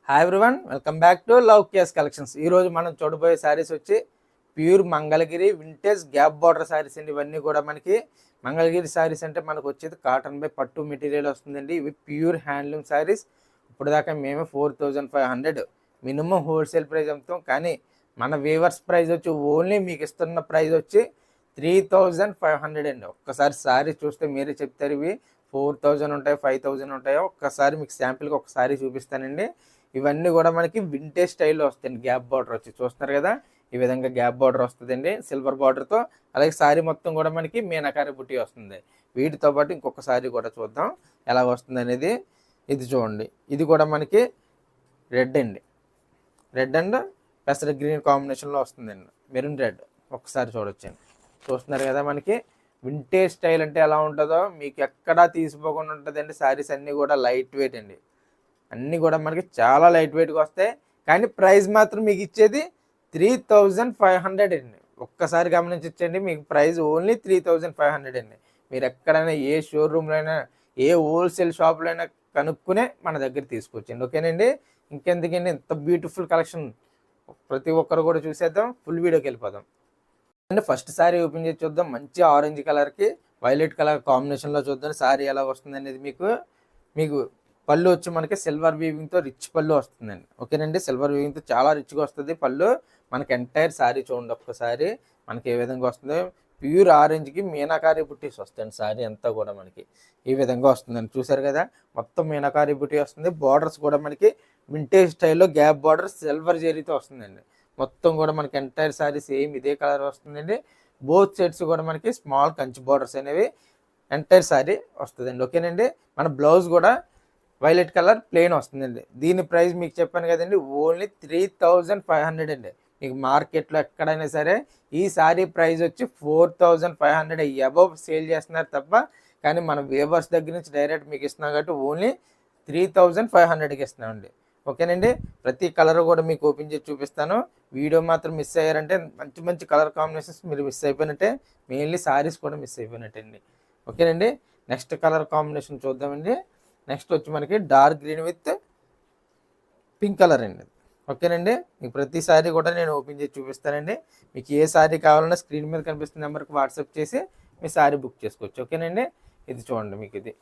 Hi everyone, welcome back to love case collections. ఈరోజు మనం చూడబోయే శారీస్ వచ్చి pure Mangalagiri vintage gap border saris అండి. ఇవన్నీ కూడా మనకి మంగళగిరి శారీస్ అంటే మనకు వచ్చేది కాటన్ బై పట్టు మెటీరియల్ వస్తుందండి. ఇవి ప్యూర్ హ్యాండ్లూమ్ శారీస్. ఇప్పుడు దాకా మేము 4500 మినిమం హోల్సేల్ ప్రైస్ అమ్ముతాం, కానీ మన వీవర్స్ ప్రైస్ వచ్చి ఓన్లీ మీకు ఇస్తున్న ప్రైస్ వచ్చి 3500 అండి. ఒక్కసారి శారీ చూస్తే మీరే చెప్తారు ఇవి 4000 ఉంటాయో 5000 ఉంటాయో. ఒక్కసారి మీకు శాంపిల్గా ఒకసారి చూపిస్తానండి. ఇవన్నీ కూడా మనకి వింటేజ్ స్టైల్లో వస్తాయండి. గ్యాప్ బార్డర్ వచ్చి చూస్తున్నారు కదా, ఈ విధంగా గ్యాప్ బార్డర్ వస్తుందండి సిల్వర్ బార్డర్తో. అలాగే శారీ మొత్తం కూడా మనకి మీనాకారి బుట్టి వస్తుంది. వీటితో పాటు ఇంకొక శారీ కూడా చూద్దాం ఎలా వస్తుంది అనేది. ఇది చూడండి, ఇది కూడా మనకి రెడ్ అండి. రెడ్ అండ్ పెసర గ్రీన్ కాంబినేషన్లో వస్తుందండి, మెరూన్ రెడ్. ఒకసారి చూడొచ్చండి. చూస్తున్నారు కదా, మనకి వింటేజ్ స్టైల్ అంటే ఎలా ఉంటుందో మీకు ఎక్కడా తీసిపోకుండా ఉంటుందండి. శారీస్ అన్నీ కూడా లైట్ వెయిట్ అండి. అన్నీ కూడా మనకి చాలా లైట్ వెయిట్గా వస్తాయి, కానీ ప్రైస్ మాత్రం మీకు ఇచ్చేది 3500 అండి. ఒక్కసారి గమనించండి, మీకు ప్రైస్ ఓన్లీ 3500 అండి. మీరు ఎక్కడైనా ఏ షోరూమ్లో అయినా ఏ హోల్సేల్ షాప్లో అయినా కనుక్కునే మన దగ్గర తీసుకొచ్చండి. ఓకేనండి. ఇంకెందుకండి, ఇంత బ్యూటిఫుల్ కలెక్షన్ ప్రతి ఒక్కరు కూడా చూసేద్దాం. ఫుల్ వీడియోకి వెళ్ళిపోదాం అంటే ఫస్ట్ శారీ ఓపెన్ చేసి చూద్దాం. మంచి ఆరెంజ్ కలర్కి వైలెట్ కలర్ కాంబినేషన్లో చూద్దాం శారీ ఎలా వస్తుంది అనేది. మీకు పళ్ళు వచ్చి మనకి సిల్వర్ వీవింగ్తో రిచ్ పళ్ళు వస్తుందండి. ఓకేనండి, సిల్వర్ వీవింగ్తో చాలా రిచ్గా వస్తుంది పళ్ళు. మనకి ఎంటైర్ శారీ చూడండి ఒక్కసారి మనకి ఏ విధంగా వస్తుందో. ప్యూర్ ఆరెంజ్కి మీనాకారి బుట్టీస్ వస్తాయండి. శారీ అంతా కూడా మనకి ఈ విధంగా వస్తుందండి. చూసారు కదా, మొత్తం మీనాకారి బుట్టి వస్తుంది. బార్డర్స్ కూడా మనకి వింటేజ్ స్టైల్లో గ్యాప్ బార్డర్ సిల్వర్ జరీతో వస్తుందండి. మొత్తం కూడా మనకి ఎంటైర్ శారీ సేమ్ ఇదే కలర్ వస్తుందండి. బోత్ సైడ్స్ కూడా మనకి స్మాల్ కంచి బార్డర్స్ అనేవి ఎంటైర్ శారీ వస్తుందండి. ఓకేనండి. మన బ్లౌజ్ కూడా వైలెట్ కలర్ ప్లెయిన్ వస్తుందండి. దీని ప్రైస్ మీకు చెప్పాను కదండి, ఓన్లీ 3500 అండి. మీకు మార్కెట్లో ఎక్కడైనా సరే ఈ శారీ ప్రైస్ వచ్చి 4500 అబవ్ సేల్ చేస్తున్నారు తప్ప, కానీ మన వేవర్స్ దగ్గర నుంచి డైరెక్ట్ మీకు ఇస్తున్నాం కాబట్టి ఓన్లీ 3500కి ఇస్తున్నామండి. ఓకేనండి. ప్రతి కలర్ కూడా మీకు ఓపెన్ చేసి చూపిస్తాను. వీడియో మాత్రం మిస్ అయ్యారంటే మంచి మంచి కలర్ కాంబినేషన్స్ మీరు మిస్ అయిపోయినట్టే, మెయిన్లీ శారీస్ కూడా మిస్ అయిపోయినట్టండి. ఓకేనండి. నెక్స్ట్ కలర్ కాంబినేషన్ చూద్దామండి. నెక్స్ట్ వచ్చి మనకి dark green with pink colour అండి. ఓకేనండి. మీకు ప్రతి శారీ కూడా నేను ఓపెన్ చేసి చూపిస్తానండి. మీకు ఏ శారీ కావాలన్నా స్క్రీన్ మీద కనిపిస్తున్న నెంబర్కి వాట్సాప్ చేసి మీ శారీ బుక్ చేసుకోవచ్చు. ఓకేనండి. ఇది చూడండి మీకు ఇది.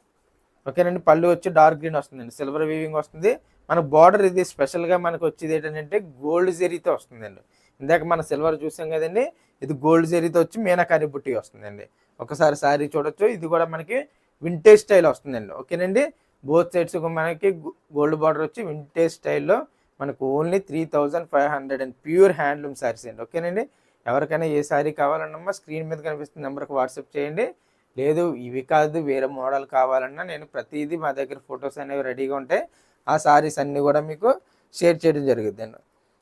ఓకేనండి. పళ్ళు వచ్చి డార్క్ గ్రీన్ వస్తుందండి, సిల్వర్ వీవింగ్ వస్తుంది. మన బార్డర్ ఇది స్పెషల్గా మనకు వచ్చేది ఏంటంటే గోల్డ్ జరీతో వస్తుందండి. ఇందాక మన సిల్వర్ చూసాం కదండి, ఇది గోల్డ్ జరీతో వచ్చి మీనాకారి బుట్టి వస్తుందండి. ఒకసారి శారీ చూడొచ్చు. ఇది కూడా మనకి వింటేజ్ స్టైల్ వస్తుందండి. ఓకేనండి. బోత్ సైడ్స్ మనకి గోల్డ్ బార్డర్ వచ్చి వింటేజ్ స్టైల్లో మనకు only 3500 and pure handloom saris అండి. ఓకేనండి. ఎవరికైనా ఏ శారీ కావాలన్నా స్క్రీన్ మీద కనిపిస్తున్న నెంబర్కి వాట్సాప్ చేయండి. లేదు ఇవి కాదు వేరే మోడల్ కావాలన్నా నేను ప్రతిదీ మా దగ్గర ఫొటోస్ అనేవి రెడీగా ఉంటాయి. ఆ శారీస్ అన్నీ కూడా మీకు షేర్ చేయడం జరుగుతుందండి.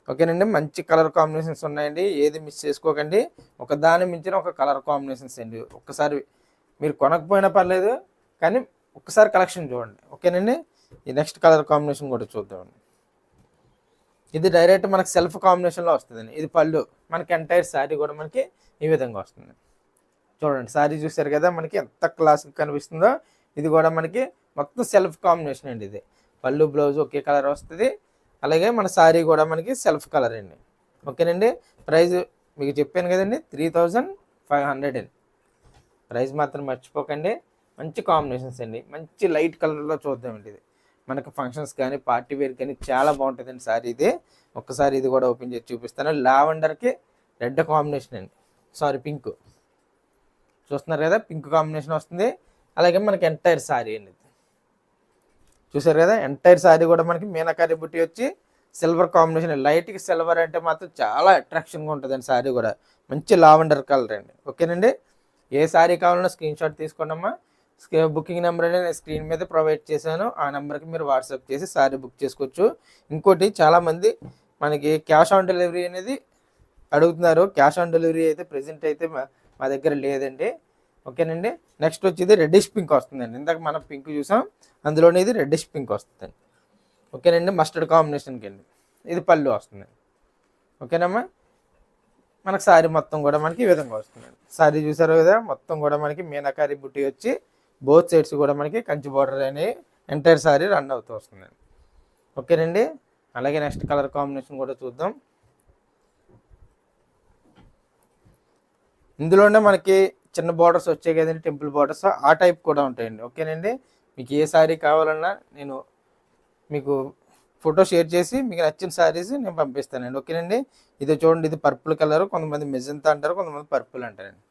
ఓకేనండి. మంచి కలర్ కాంబినేషన్స్ ఉన్నాయండి, ఏది మిస్ చేసుకోకండి. ఒక దాని మించిన ఒక కలర్ కాంబినేషన్స్ అండి. ఒక్కసారి మీరు కొనకపోయినా పర్లేదు, కానీ ఒక్కసారి కలెక్షన్ చూడండి. ఓకేనండి. ఈ నెక్స్ట్ కలర్ కాంబినేషన్ కూడా చూద్దామండి. ఇది డైరెక్ట్ మనకి సెల్ఫ్ కాంబినేషన్లో వస్తుందండి. ఇది పళ్ళు. మనకి ఎంటైర్ శారీ కూడా మనకి ఈ విధంగా వస్తుంది. చూడండి, శారీ చూసారు కదా మనకి ఎంత క్లాస్గా కనిపిస్తుందో. ఇది కూడా మనకి మొత్తం సెల్ఫ్ కాంబినేషన్ అండి. ఇది పళ్ళు బ్లౌజ్ ఒకే కలర్ వస్తుంది. అలాగే మన శారీ కూడా మనకి సెల్ఫ్ కలర్ అండి. ఓకేనండి. ప్రైస్ మీకు చెప్పాను కదండి, 3500 అండి. ప్రైస్ మాత్రం మర్చిపోకండి. మంచి కాంబినేషన్స్ అండి. మంచి లైట్ కలర్లో చూద్దామండి. ఇది మనకు ఫంక్షన్స్ కానీ పార్టీ వేర్ కానీ చాలా బాగుంటుందండి శారీ ఇది. ఒక్కసారి ఇది కూడా ఓపెన్ చేసి చూపిస్తాను. లావెండర్కి రెడ్ కాంబినేషన్ అండి, సారీ పింక్. చూస్తున్నారు కదా, పింక్ కాంబినేషన్ వస్తుంది. అలాగే మనకి ఎంటైర్ శారీ అండి. చూసారు కదా, ఎంటైర్ శారీ కూడా మనకి మీనాకారి బుట్టి వచ్చి సిల్వర్ కాంబినేషన్. లైట్కి సిల్వర్ అంటే మాత్రం చాలా అట్రాక్షన్గా ఉంటుందండి శారీ కూడా. మంచి లావెండర్ కలర్ అండి. ఓకేనండి. ఏ శారీ కావాలన్నా స్క్రీన్ షాట్ తీసుకోండమ్మా. బుకింగ్ నెంబర్ అనేది నేను స్క్రీన్ మీద ప్రొవైడ్ చేశాను. ఆ నెంబర్కి మీరు వాట్సాప్ చేసి శారీ బుక్ చేసుకోవచ్చు. ఇంకోటి, చాలామంది మనకి క్యాష్ ఆన్ డెలివరీ అనేది అడుగుతున్నారు. క్యాష్ ఆన్ డెలివరీ అయితే ప్రెజెంట్ అయితే మా దగ్గర లేదండి. ఓకేనండి. నెక్స్ట్ వచ్చేది రెడ్డిష్ పింక్ వస్తుందండి. ఇందాక మనం పింక్ చూసాం, అందులోనే ఇది రెడ్డిష్ పింక్ వస్తుందండి. ఓకేనండి. మస్టర్డ్ కాంబినేషన్కి అండి. ఇది పళ్ళు వస్తుంది. ఓకేనమ్మా. మనకు శారీ మొత్తం కూడా మనకి ఈ విధంగా వస్తుందండి. శారీ చూసారు కదా, మొత్తం కూడా మనకి మీనాకారి బుట్టి వచ్చి బోత్ సైడ్స్ కూడా మనకి కంచి బార్డర్ అనేవి ఎంటైర్ శారీ రన్ అవుతూ వస్తుందండి. ఓకేనండి. అలాగే నెక్స్ట్ కలర్ కాంబినేషన్ కూడా చూద్దాం. ఇందులోనే మనకి చిన్న బార్డర్స్ వచ్చాయి కదండి, టెంపుల్ బార్డర్స్, ఆ టైప్ కూడా ఉంటాయండి. ఓకేనండి, మీకు ఏ శారీ కావాలన్నా నేను మీకు ఫోటో షేర్ చేసి మీకు నచ్చిన శారీస్ నేను పంపిస్తానండి. ఓకేనండి, ఇది చూడండి, ఇది పర్పుల్ కలర్, కొంతమంది మెజంతా అంటారు, కొంతమంది పర్పుల్ అంటారండి.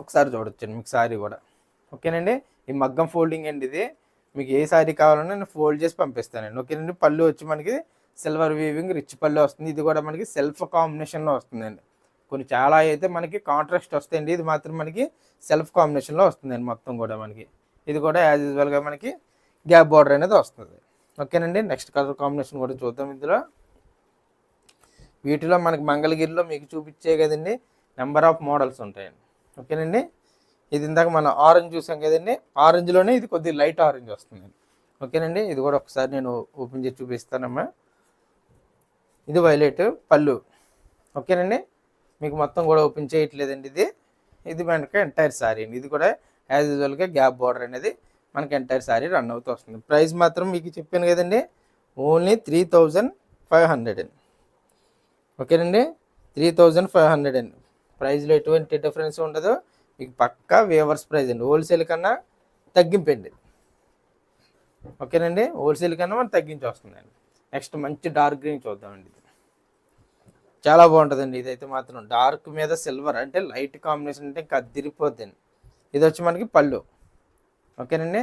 ఒకసారి చూడొచ్చండి మీకు శారీ కూడా. ఓకేనండి, ఈ మగ్గం ఫోల్డింగ్ అండి, ఇది మీకు ఏ శారీ కావాలన్నా నేను ఫోల్డ్ చేసి పంపిస్తానండి. ఓకేనండి, పళ్ళు వచ్చి మనకి సిల్వర్ వీవింగ్ రిచ్ పళ్ళు వస్తుంది. ఇది కూడా మనకి సెల్ఫ్ కాంబినేషన్లో వస్తుందండి. కొన్ని చాలా అయితే మనకి కాంట్రాస్ట్ వస్తాయండి, ఇది మాత్రం మనకి సెల్ఫ్ కాంబినేషన్లో వస్తుందండి మొత్తం కూడా మనకి. ఇది కూడా యాజ్ యూజువల్గా మనకి గ్యాప్ బార్డర్ అనేది వస్తుంది. ఓకేనండి, నెక్స్ట్ కలర్ కాంబినేషన్ కూడా చూద్దాం. ఇందులో వీటిలో మనకి మంగళగిరిలో మీకు చూపించే కదండి నెంబర్ ఆఫ్ మోడల్స్ ఉంటాయండి. ఓకేనండి, ఇది ఇందాక మనం ఆరెంజ్ చూసాం కదండి, ఆరెంజ్లోనే ఇది కొద్దిగా లైట్ ఆరెంజ్ వస్తుందండి. ఓకేనండి, ఇది కూడా ఒకసారి నేను ఓపెన్ చేసి చూపిస్తానమ్మా. ఇది వైలెట్ పళ్ళు. ఓకేనండి, మీకు మొత్తం కూడా ఓపెన్ చేయట్లేదండి, ఇది మనకి ఎంటైర్ శారీ అండి. ఇది కూడా యాజ్ యూజువల్గా గ్యాప్ బార్డర్ అనేది మనకి ఎంటైర్ శారీ రన్ అవుతూ వస్తుంది. ప్రైస్ మాత్రం మీకు చెప్పాను కదండి, ఓన్లీ 3500 అండి. ఓకేనండి, 3500 అండి. ప్రైస్లో ఎటువంటి డిఫరెన్స్ ఉండదు, మీకు పక్కా వేవర్స్ ప్రైస్ అండి. హోల్సేల్ కన్నా తగ్గింపండి. ఓకేనండి, హోల్సేల్ కన్నా మనం తగ్గించి వస్తుందండి. నెక్స్ట్ మంచి డార్క్ గ్రీన్ చూద్దామండి. చాలా బాగుంటుందండి, ఇదైతే మాత్రం డార్క్ మీద సిల్వర్ అంటే లైట్ కాంబినేషన్ అంటే ఇంకా అదిరిపోద్దండి. ఇది వచ్చి మనకి పళ్ళు. ఓకేనండి,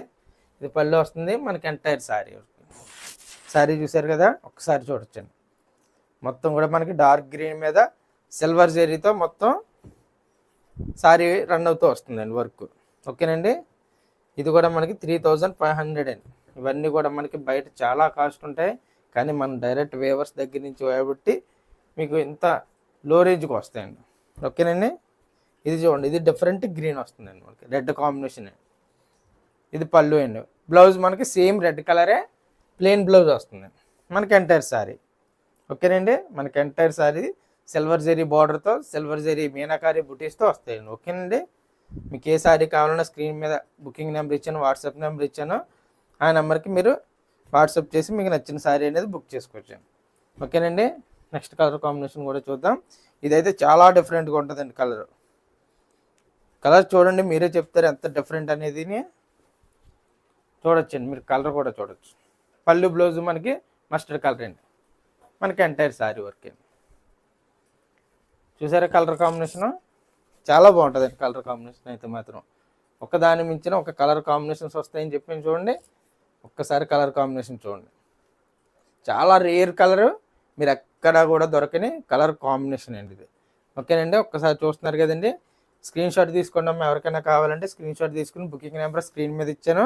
ఇది పళ్ళు వస్తుంది మనకి ఎంటైర్ శారీ చూసారు కదా, ఒకసారి చూడొచ్చండి. మొత్తం కూడా మనకి డార్క్ గ్రీన్ మీద సిల్వర్ జరీతో మొత్తం శారీ రన్ అవుతూ వస్తుందండి వర్క్. ఓకేనండి, ఇది కూడా మనకి 3500 అండి. ఇవన్నీ కూడా మనకి బయట చాలా కాస్ట్ ఉంటాయి, కానీ మనం డైరెక్ట్ వేవర్స్ దగ్గర నుంచి కాబట్టి మీకు ఇంత లో రేంజ్కి వస్తాయండి. ఓకేనండి, ఇది చూడండి, ఇది డిఫరెంట్ గ్రీన్ వస్తుందండి మనకి, రెడ్ కాంబినేషన్ అండి. ఇది పళ్ళు అండి. బ్లౌజ్ మనకి సేమ్ రెడ్ కలరే ప్లెయిన్ బ్లౌజ్ వస్తుందండి మనకి ఎంటైర్ శారీ. ఓకేనండి, మనకి ఎంటైర్ శారీ సిల్వర్ జరీ బార్డర్తో సిల్వర్ జరీ మీనాకారి బుటీస్తో వస్తాయండి. ఓకేనండి, మీకు ఏ శారీ కావాలన్నా స్క్రీన్ మీద బుకింగ్ నెంబర్ ఇచ్చాను, వాట్సాప్ నెంబర్ ఇచ్చాను, ఆ నెంబర్కి మీరు వాట్సాప్ చేసి మీకు నచ్చిన శారీ అనేది బుక్ చేసుకోవచ్చాను. ఓకేనండి, నెక్స్ట్ కలర్ కాంబినేషన్ కూడా చూద్దాం. ఇదైతే చాలా డిఫరెంట్గా ఉంటుందండి కలర్ చూడండి, మీరే చెప్తారు ఎంత డిఫరెంట్ అనేది. చూడొచ్చండి మీరు, కలర్ కూడా చూడొచ్చు. పళ్ళు బ్లౌజ్ మనకి మస్టర్డ్ కలర్ అండి, మనకి ఎంటైర్ శారీ వర్క్ అండి. చూసారా కలర్ కాంబినేషను, చాలా బాగుంటుందండి కలర్ కాంబినేషన్ అయితే మాత్రం. ఒకదాని మించిన ఒక కలర్ కాంబినేషన్స్ వస్తాయని చెప్పి చూడండి. ఒక్కసారి కలర్ కాంబినేషన్ చూడండి, చాలా రేర్ కలరు, మీరు ఎక్కడ కూడా దొరకని కలర్ కాంబినేషన్ అండి ఇది. ఓకేనండి, ఒక్కసారి చూస్తున్నారు కదండి, స్క్రీన్ షాట్ తీసుకోండి అమ్మా. ఎవరికైనా కావాలంటే స్క్రీన్ షాట్ తీసుకుని బుకింగ్ నెంబర్ స్క్రీన్ మీద ఇచ్చాను,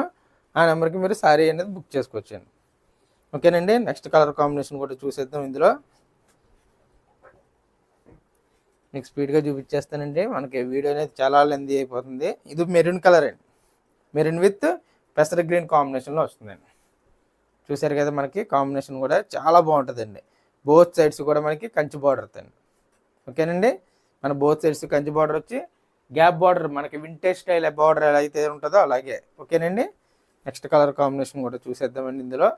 ఆ నెంబర్కి మీరు శారీ అనేది బుక్ చేసుకోవచ్చండి. ఓకేనండి, నెక్స్ట్ కలర్ కాంబినేషన్ కూడా చూసేద్దాం. ఇందులో మీకు స్పీడ్గా చూపించేస్తానండి, మనకి వీడియో అనేది చాలా లెంతీ అయిపోతుంది. ఇది మెరూన్ కలర్ అండి, మెరూన్ విత్ పెసర గ్రీన్ కాంబినేషన్లో వస్తుందండి. చూసారు కదా, మనకి కాంబినేషన్ కూడా చాలా బాగుంటుందండి. బోత్ సైడ్స్ కూడా మనకి కంచి బార్డర్ అండి. ఓకేనండి, మన బోత్ సైడ్స్ కంచి బార్డర్ వచ్చి గ్యాప్ బార్డర్ మనకి వింటేజ్ స్టైల్ బార్డర్ ఎలా అయితే ఉంటుందో అలాగే. ఓకేనండి, నెక్స్ట్ కలర్ కాంబినేషన్ కూడా చూసేద్దామండి. ఇందులో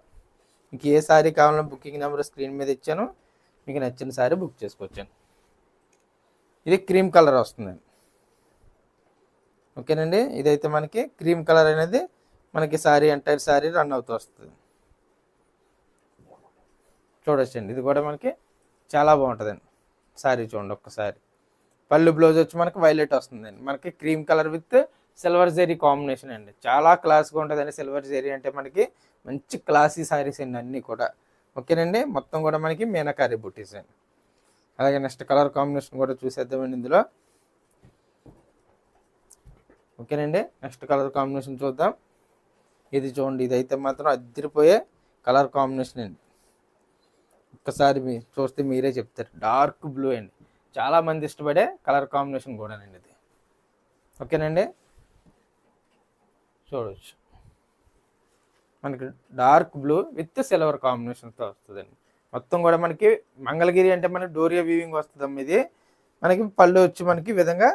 మీకు ఏ శారీ కావాలన్నా బుకింగ్ నెంబర్ స్క్రీన్ మీద ఇచ్చాను, మీకు నచ్చిన శారీ బుక్ చేసుకోవచ్చాను. ఇది క్రీమ్ కలర్ వస్తుందండి. ఓకేనండి, ఇదైతే మనకి క్రీమ్ కలర్ అనేది మనకి శారీ ఎంటైర్ శారీ రన్ అవుతూ వస్తుంది. చూడొచ్చండి, ఇది కూడా మనకి చాలా బాగుంటుందండి శారీ. చూడండి ఒక్కసారి, పళ్ళు బ్లౌజ్ వచ్చి మనకి వైలెట్ వస్తుందండి, మనకి cream colour with silver zari combination అండి. చాలా క్లాస్గా ఉంటుందండి, సిల్వర్ జరీ అంటే మనకి మంచి క్లాసీ శారీస్ అండి అన్నీ కూడా. ఓకేనండి, మొత్తం కూడా మనకి మీనాకారి బుటీస్ అండి. అలాగే నెక్స్ట్ కలర్ కాంబినేషన్ కూడా చూసేద్దామండి ఇందులో. ఓకేనండి, నెక్స్ట్ కలర్ కాంబినేషన్ చూద్దాం. ఇది చూడండి, ఇదైతే మాత్రం అదిరిపోయే కలర్ కాంబినేషన్ అండి. ఒక్కసారి చూస్తే మీరే చెప్తారు, డార్క్ బ్లూ అండి, చాలామంది ఇష్టపడే కలర్ కాంబినేషన్ కూడానండి ఇది. ఓకేనండి, చూడవచ్చు మనకి డార్క్ బ్లూ విత్ సిల్వర్ కాంబినేషన్తో వస్తుందండి. మొత్తం కూడా మనకి మంగళగిరి అంటే మనకి డోరియా వీవింగ్ వస్తుందమ్మా. ఇది మనకి పళ్ళు వచ్చి మనకి విధంగా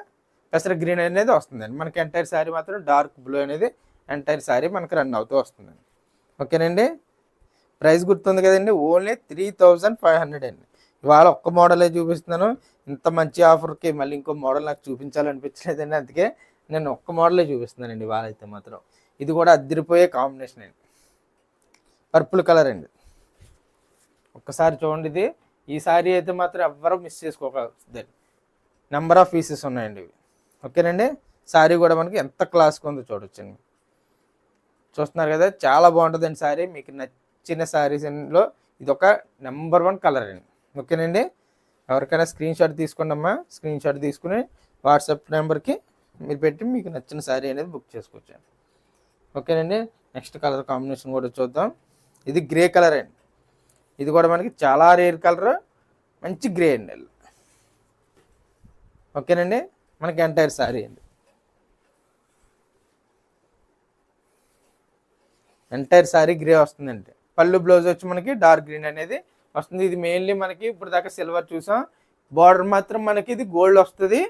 పెసర గ్రీన్ అనేది వస్తుందండి. మనకి ఎంటైర్ శారీ మాత్రం డార్క్ బ్లూ అనేది ఎంటైర్ శారీ మనకి రన్ అవుతూ వస్తుందండి. ఓకేనండి, ప్రైస్ గుర్తుంది కదండి, ఓన్లీ 3500 అండి. ఇవాళ ఒక్క మోడలే చూపిస్తున్నాను. ఇంత మంచి ఆఫర్కి మళ్ళీ ఇంకో మోడల్ నాకు చూపించాలనిపించలేదండి, అందుకే నేను ఒక్క మోడలే చూపిస్తున్నానండి ఇవాళ అయితే మాత్రం. ఇది కూడా అద్దరిపోయే కాంబినేషన్ అండి, పర్పుల్ కలర్ అండి. ఒక్కసారి చూడండి, ఇది ఈ సారీ అయితే మాత్రం ఎవ్వరూ మిస్ చేసుకోకూడదు. నెంబర్ ఆఫ్ పీసెస్ ఉన్నాయండి ఇవి. ఓకేనండి, సారీ కూడా మనకి ఎంత క్లాస్గా ఉందో చూడొచ్చండి. చూస్తున్నారు కదా, చాలా బాగుంటుందండి సారీ. మీకు నచ్చిన సారీస్లో ఇది ఒక నెంబర్ 1 కలర్ అండి. ఓకేనండి, ఎవరికైనా స్క్రీన్ షాట్ తీసుకోండి అమ్మా. స్క్రీన్ షాట్ తీసుకుని వాట్సాప్ నెంబర్కి మీరు పెట్టి మీకు నచ్చిన సారీ అనేది బుక్ చేసుకోవచ్చు. ఓకేనండి, నెక్స్ట్ కలర్ కాంబినేషన్ కూడా చూద్దాం. ఇది గ్రే కలర్ అండి. ఇది కూడా మనకి చాలా రేర్ కలర్, మంచి గ్రే అండి. ఓకేనండి, మనకి ఎంటైర్ సారీ అండి, ఎంటైర్ సారీ గ్రే వస్తుందండి. పళ్ళు బ్లౌజ్ వచ్చి మనకి డార్క్ గ్రీన్ అనేది వస్తుంది. ఇది మెయిన్లీ మనకి ఇప్పుడు దాకా సిల్వర్ చూసాం, బార్డర్ మాత్రం మనకి ఇది గోల్డ్ వస్తుంది.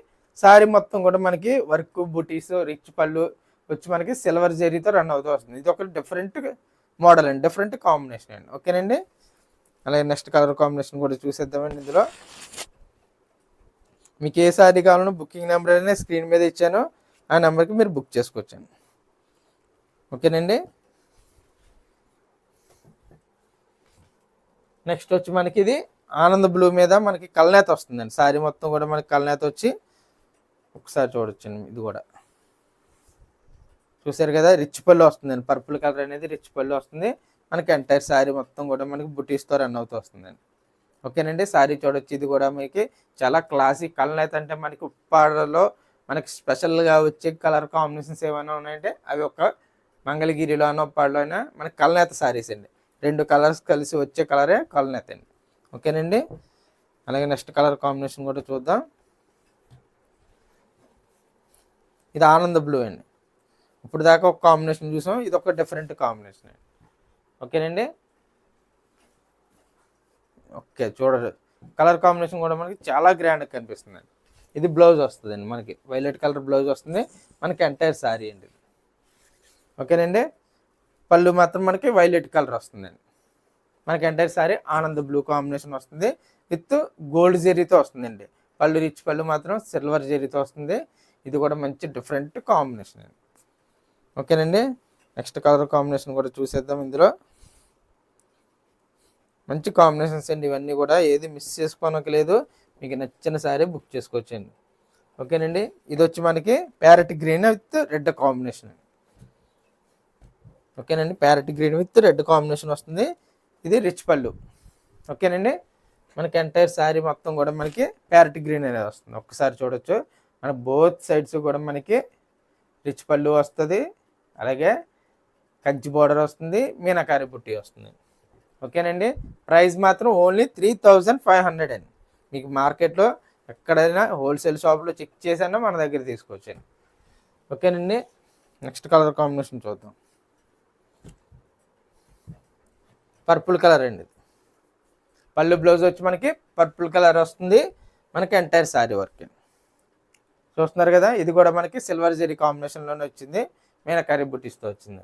సారీ మొత్తం కూడా మనకి వర్క్ బుటీస్ రిచ్ పళ్ళు వచ్చి మనకి సిల్వర్ జరీతో రన్ అవుతూ వస్తుంది. ఇది ఒక డిఫరెంట్ మోడల్ అండి, డిఫరెంట్ కాంబినేషన్ అండి. ఓకేనండి, అలాగే నెక్స్ట్ కలర్ కాంబినేషన్ కూడా చూసేద్దామండి. ఇందులో మీకు ఏ సారీ కావాలన్నా బుకింగ్ నెంబర్ అనేది స్క్రీన్ మీద ఇచ్చాను, ఆ నెంబర్కి మీరు బుక్ చేసుకోవచ్చండి. ఓకేనండి, నెక్స్ట్ వచ్చి మనకి ఇది ఆనంద్ బ్లూ మీద మనకి కల్నేత వస్తుందండి. సారీ మొత్తం కూడా మనకి కల్నేత వచ్చి ఒకసారి చూడొచ్చండి. ఇది కూడా చూసారు కదా, రిచ్ పళ్ళు వస్తుందండి. పర్పుల్ కలర్ అనేది రిచ్ పళ్ళు వస్తుంది మనకి. ఎంటైర్ సారీ మొత్తం కూడా మనకి బుటీస్తో రన్ అవుతూ వస్తుందండి. ఓకేనండి, సారీ చూడొచ్చు. ఇది కూడా మనకి చాలా క్లాసిక్ కల్నేత అంటే మనకి ఉప్పాడలో మనకి స్పెషల్గా వచ్చే కలర్ కాంబినేషన్స్ ఏమైనా ఉన్నాయంటే అవి ఒక మంగళగిరిలో అయినా ఉప్పాడలో అయినా మనకి కల్నేత సారీస్ అండి. 2 కలర్స్ కలిసి వచ్చే కలరే కల్నేత అండి. ఓకేనండి, అలాగే నెక్స్ట్ కలర్ కాంబినేషన్ కూడా చూద్దాం. ఇది ఆనంద్ బ్లూ అండి. ఇప్పుడు దాకా ఒక కాంబినేషన్ చూసాం, ఇది ఒక డిఫరెంట్ కాంబినేషన్ అండి. ఓకేనండి, ఓకే చూడరు కలర్ కాంబినేషన్ కూడా మనకి చాలా గ్రాండ్గా కనిపిస్తుందండి. ఇది బ్లౌజ్ వస్తుందండి మనకి, వైలెట్ కలర్ బ్లౌజ్ వస్తుంది మనకి. ఎంటైర్ సారీ అండి. ఓకేనండి, పళ్ళు మాత్రం మనకి వైలెట్ కలర్ వస్తుందండి మనకి. Entire sorry Anand blue combination వస్తుంది విత్ గోల్డ్ జెరీతో వస్తుందండి. పళ్ళు రిచ్ పళ్ళు మాత్రం సిల్వర్ జెరీతో వస్తుంది. ఇది కూడా మంచి డిఫరెంట్ కాంబినేషన్ అండి. ఓకేనండి, నెక్స్ట్ కలర్ కాంబినేషన్ కూడా చూసేద్దాం. ఇందులో మంచి కాంబినేషన్స్ అండి ఇవన్నీ కూడా, ఏది మిస్ చేసుకోనక్కలేదు. మీకు నచ్చిన సారీ బుక్ చేసుకోవచ్చండి. ఓకేనండి, ఇది వచ్చి మనకి parrot green with red combination అండి. ఓకేనండి, parrot green with red combination వస్తుంది. ఇది రిచ్ పళ్ళు. ఓకేనండి, మనకి ఎంటైర్ శారీ మొత్తం కూడా మనకి ప్యారెట్ గ్రీన్ అనేది వస్తుంది. ఒక్కసారి చూడొచ్చు, మన బోత్ సైడ్స్ కూడా మనకి రిచ్ పళ్ళు వస్తుంది, అలాగే కంచి బోర్డర్ వస్తుంది, మీనాకారి బుట్టి వస్తుంది. ఓకేనండి, ప్రైస్ మాత్రం ఓన్లీ 3500 అండి. మీకు మార్కెట్లో ఎక్కడైనా హోల్సేల్ షాప్లో చెక్ చేసినా మన దగ్గర తీసుకోవచ్చండి. ఓకేనండి, నెక్స్ట్ కలర్ కాంబినేషన్ చూద్దాం. పర్పుల్ కలర్ అండి. పళ్ళు బ్లౌజ్ వచ్చి మనకి పర్పుల్ కలర్ వస్తుంది మనకి. ఎంటైర్ శారీ వర్క్ చూస్తున్నారు కదా, ఇది కూడా మనకి సిల్వర్ జెరీ కాంబినేషన్లోనే వచ్చింది, మీనాకారి బుట్టిస్తో వచ్చింది.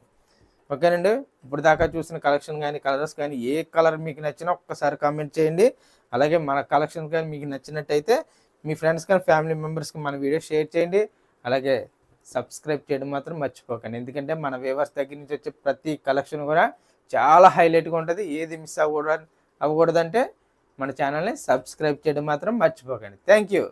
ఓకేనండి, ఇప్పుడు దాకా చూసిన కలెక్షన్ కానీ కలర్స్ కానీ ఏ కలర్ మీకు నచ్చినా ఒక్కసారి కామెంట్ చేయండి. అలాగే మన కలెక్షన్ కానీ మీకు నచ్చినట్టయితే మీ ఫ్రెండ్స్ కానీ ఫ్యామిలీ మెంబర్స్కి మన వీడియో షేర్ చేయండి. అలాగే సబ్స్క్రైబ్ చేయడం మాత్రం మర్చిపోకండి, ఎందుకంటే మన వ్యూవర్స్ దగ్గర నుంచి వచ్చే ప్రతి కలెక్షన్ కూడా చాలా హైలైట్గా ఉంటుంది. ఏది మిస్ అవ్వకూడదంటే మన ఛానల్ని సబ్స్క్రైబ్ చేయడం మాత్రం మర్చిపోకండి. Thank you.